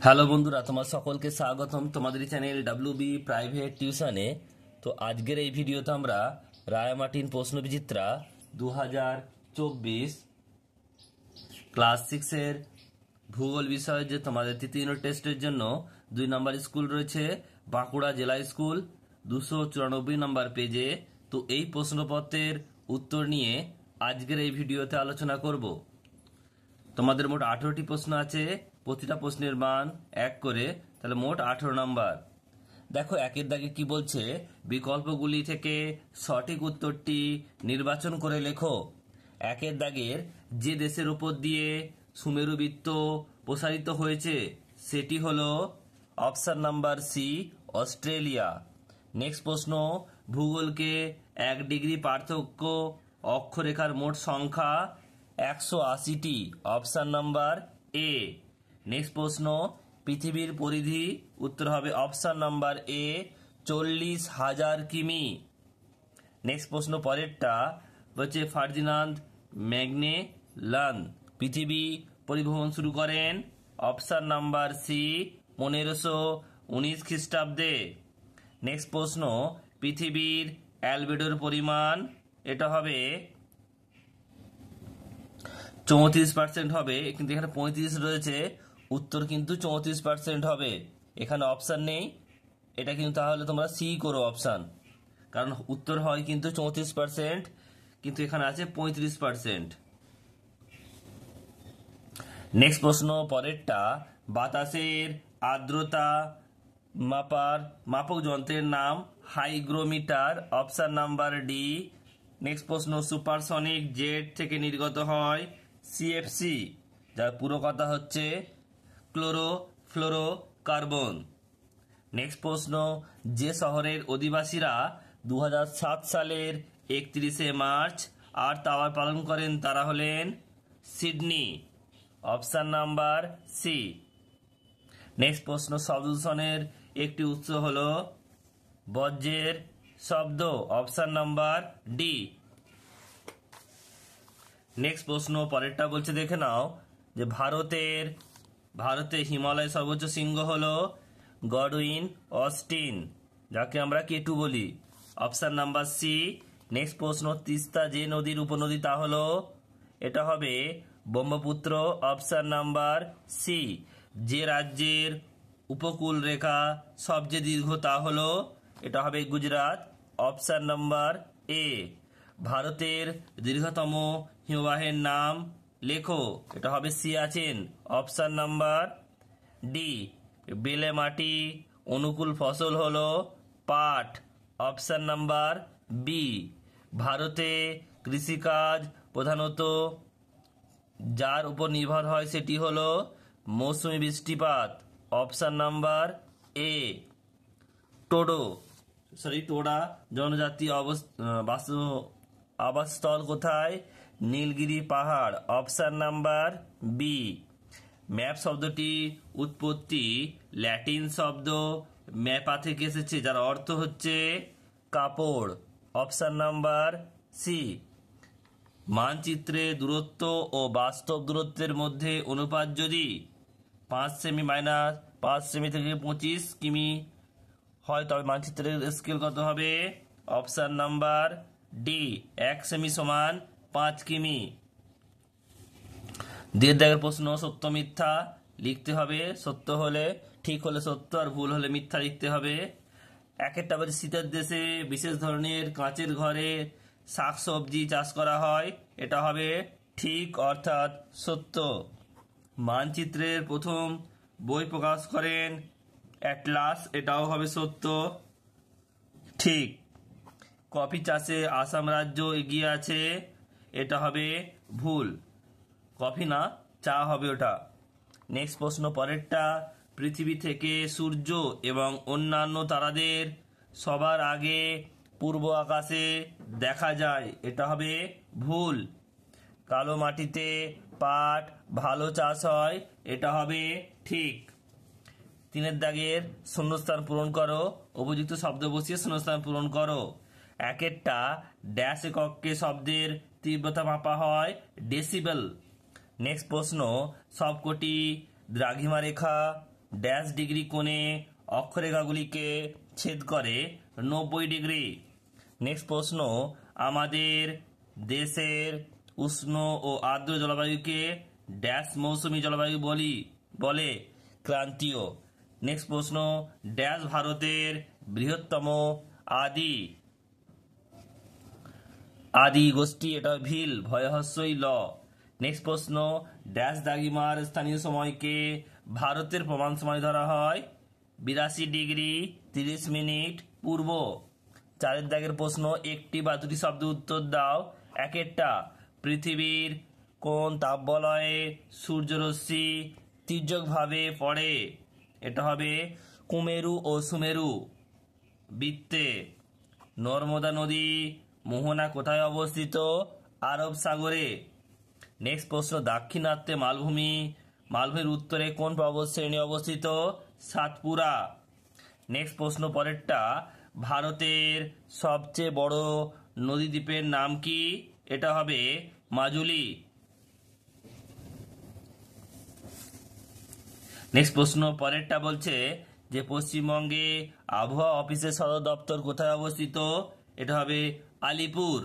Hello বন্ধুরা, তোমার সকলকে স্বাগতম তোমাদের চ্যানেল WB প্রাইভেট টিউশনে। তো আজকের এই ভিডিওতে আমরা রায়-মার্টিন প্রশ্নবিচিত্রা 2024 ক্লাস 6-এর ভূগোল বিষয়ে যে তোমাদের তৃতীয় ইউনিট টেস্টের জন্য 2 নম্বর স্কুল রয়েছে বাঁকুড়া জেলা স্কুল 294 নম্বর পেজে। তো এই প্রশ্নপত্রের উত্তর নিয়ে আজকের এই ভিডিওতে আলোচনা করব। তোমাদের মোট 18টি প্রশ্ন আছে, প্রতিটা প্রশ্নের মান 1 করে, তাহলে মোট 18 নাম্বার। দেখো একের দাগে কি বলছে, বিকল্পগুলি থেকে সঠিক উত্তরটি নির্বাচন করে লেখো। একের দাগের যে দেশের উপর দিয়ে সুমেরু বৃত্ত প্রসারিত হয়েছে সেটি হলো option number C, Australia. Next প্রশ্ন, ভূগোলকে 1 ডিগ্রি পার্থক্য অক্ষরেখার মোট সংখ্যা 180টি, অপশন নাম্বার এ। নেক্সট প্রশ্ন, পৃথিবীর পরিধি, উত্তর হবে অপশন নাম্বার এ, 40,000 কিমি। নেক্সট প্রশ্ন পরেরটা হচ্ছে ফার্দিনান্দ ম্যাগেল্লান পৃথিবী পরিভ্রমণ শুরু করেন, অপশন নাম্বার সি, 1519 খ্রিস্টাব্দে। নেক্সট প্রশ্ন, পৃথিবীর অ্যালবেডোর পরিমাণ, এটা হবে 34% হবে, কিন্তু এখানে 35 রয়েছে, উত্তর কিন্তু 34% হবে। এখানে অপশান নেই, এটা কিন্তু তাহলে তোমরা সি করো অপশান, কারণ উত্তর হয় কিন্তু 34%, কিন্তু এখানে আছে 35%। নেক্সট প্রশ্ন পরেরটা, বাতাসের আর্দ্রতা মাপক যন্ত্রের নাম hygrometer, option number D. Next প্রশ্ন, সুপারসনিক জেট থেকে নির্গত হয় CFC, যার পুরো কথা হচ্ছে ক্লোরোফ্লোরোকার্বন। নেক্সট প্রশ্ন, যে শহরের অধিবাসীরা 2007 সালের 31শে মার্চ আর তাওয়ার পালন করেন তারা হলেন Sydney, option number C. Next প্রশ্ন, শব্দ দূষণের একটি উৎস হলো বজ্রের শব্দ, অপশান নাম্বার ডি। নেক্সট প্রশ্ন পরেরটা বলছে, দেখে নাও যে ভারতে হিমালয় সর্বোচ্চ শৃঙ্গ হলো গডউইন অস্টিন, যাকে আমরা কেটু বলি, অপশান নাম্বার সি। নেক্সট প্রশ্ন, তিস্তা যে নদীর উপনদী তা হলো, এটা হবে ব্রহ্মপুত্র, অপশান নাম্বার সি। যে রাজ্যের উপকূল রেখা সবচেয়ে দীর্ঘ তা হলো, এটা হবে গুজরাট, অপশান নাম্বার এ। ভারতের দীর্ঘতম হিমবাহের নাম লেখো, এটা হবে সিয়াচেন, অপশান নাম্বার ডি। বেলে মাটি অনুকূল ফসল হলো পাট, অপশান নাম্বার বি। ভারতে কৃষিকাজ প্রধানত যার উপর নির্ভর হয় সেটি হলো মৌসুমী বৃষ্টিপাত, অপশান নাম্বার এ। টোডা জনজাতি আবাসস্থল কোথায়, নীলগিরি পাহাড়, অপশান নাম্বার বি। ম্যাপ শব্দটি উৎপত্তি ল্যাটিন শব্দ ম্যাপা থেকে এসেছে, যার অর্থ হচ্ছে কাপড়, অপশান নাম্বার সি। মানচিত্রে দূরত্ব ও বাস্তব দূরত্বের মধ্যে অনুপাত যদি 5 সেমি মাইনাস 5 সেমি থেকে 25 কিমি হয়, তবে মানচিত্রের স্কেল কত হবে, অপশান নাম্বার ডি, 1 সেমি সমান 5 কিমি। দেড় দাগের প্রশ্ন, সত্য মিথ্যা লিখতে হবে, সত্য হলে ঠিক হলে সত্য আর ভুল হলে মিথ্যা লিখতে হবে। একটা বলছে, শীতের দেশে বিশেষ ধরনের কাঁচের ঘরে শাকসবজি চাষ করা হয়, এটা হবে ঠিক অর্থাৎ সত্য। মানচিত্রের প্রথম বই প্রকাশ করেন অ্যাটলাস, এটাও হবে সত্য, ঠিক। কফি চাষে আসাম রাজ্য এগিয়ে আছে, এটা হবে ভুল, কফি না চা হবে ওটা। নেক্সট প্রশ্ন পরেরটা, পৃথিবী থেকে সূর্য এবং অন্যান্য তারাদের সবার আগে পূর্ব আকাশে দেখা যায়, এটা হবে ভুল। কালো মাটিতে পাট ভালো চাষ হয়, এটা হবে ঠিক। 3 দাগের শূন্যস্থান পূরণ করো, উপযুক্ত শব্দ বসিয়ে শূন্যস্থান পূরণ করো। একটা ড্যাশ এককে শব্দের তীব্রতা মাপা হয় ডেসিবেল। নেক্সট প্রশ্ন, সবকটি দ্রাঘিমা রেখা ড্যাশ ডিগ্রি কোণে অক্ষরেখাগুলিকে ছেদ করে 90 ডিগ্রি। নেক্সট প্রশ্ন, আমাদের দেশের উষ্ণ ও আর্দ্র জলবায়ুকে ড্যাশ মৌসুমী জলবায়ু বলে ক্রান্তীয়। নেক্সট প্রশ্ন, ড্যাশ ভারতের বৃহত্তম আদি গোষ্ঠী, এটা ভিল, ভয়হস্যই ল। নেক্সট প্রশ্ন, ড্যাশ দ্রাঘিমার স্থানীয় সময়কে ভারতের প্রমাণ সময় ধরা হয় 82 ডিগ্রি 30 মিনিট পূর্ব। 4 দাগের প্রশ্ন, একটি বা দুটি শব্দ উত্তর দাও। একটা, পৃথিবীর কোন তাপবলয়ে সূর্যরশ্মি তির্যকভাবে পড়ে? এটা হবে কুমেরু ও সুমেরু বৃত্তে। নর্মদা নদী মোহনা কোথায় অবস্থিত? আরব সাগরে। নেক্সট প্রশ্ন, দাক্ষিণাত্যে মালভূমির উত্তরে কোন পর্বত শ্রেণী অবস্থিত? সাতপুরা। নেক্সট প্রশ্ন পরেরটা, ভারতের সবচেয়ে বড় নদীদ্বীপের নাম কি? এটা হবে মাজুলি। নেক্সট প্রশ্ন পরেরটা বলছে যে পশ্চিমবঙ্গে আবহাওয়া অফিসের সদর দপ্তর কোথায় অবস্থিত? এটা হবে আলিপুর।